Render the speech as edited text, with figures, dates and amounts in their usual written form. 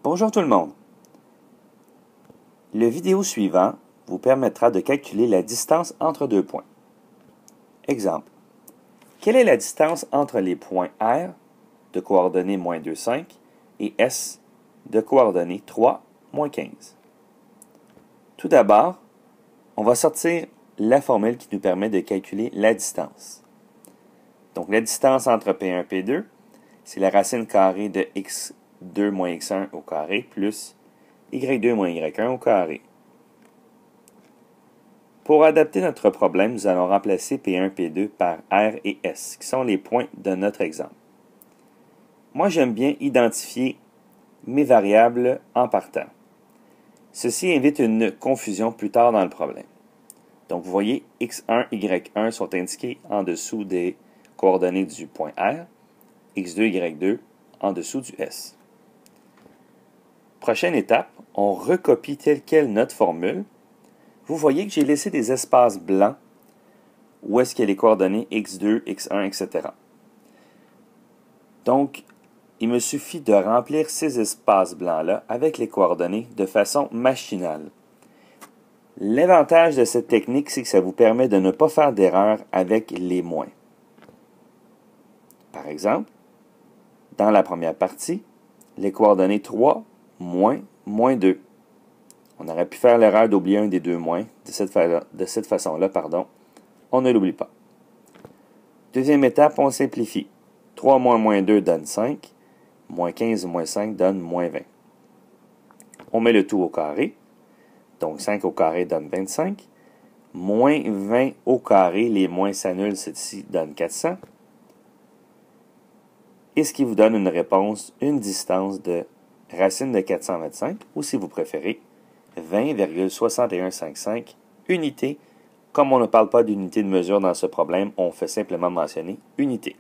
Bonjour tout le monde. Le vidéo suivant vous permettra de calculer la distance entre deux points. Exemple. Quelle est la distance entre les points R de coordonnées moins 2, 5 et S de coordonnées 3, moins 15? Tout d'abord, on va sortir la formule qui nous permet de calculer la distance. Donc la distance entre P1 et P2, c'est la racine carrée de x2 moins x1 au carré plus y2 moins y1 au carré. Pour adapter notre problème, nous allons remplacer P1 et P2 par R et S, qui sont les points de notre exemple. Moi, j'aime bien identifier mes variables en partant. Ceci évite une confusion plus tard dans le problème. Donc, vous voyez, x1, y1 sont indiqués en dessous des coordonnées du point R, x2, y2 en dessous du S. Prochaine étape, on recopie telle quelle notre formule. Vous voyez que j'ai laissé des espaces blancs où est-ce qu'il y a les coordonnées x2, x1, etc. Donc, il me suffit de remplir ces espaces blancs-là avec les coordonnées de façon machinale. L'avantage de cette technique, c'est que ça vous permet de ne pas faire d'erreur avec les moins. Par exemple, dans la première partie, les coordonnées 3, moins, moins 2. On aurait pu faire l'erreur d'oublier un des deux moins. De cette façon-là, on ne l'oublie pas. Deuxième étape, on simplifie. 3 moins moins 2 donne 5. Moins 15 moins 5 donne moins 20. On met le tout au carré. Donc 5 au carré donne 25. Moins 20 au carré, les moins s'annulent, ceci donne 400. Et ce qui vous donne une réponse, une distance de racine de 425, ou si vous préférez, 20,6155 unités. Comme on ne parle pas d'unité de mesure dans ce problème, on fait simplement mentionner unité.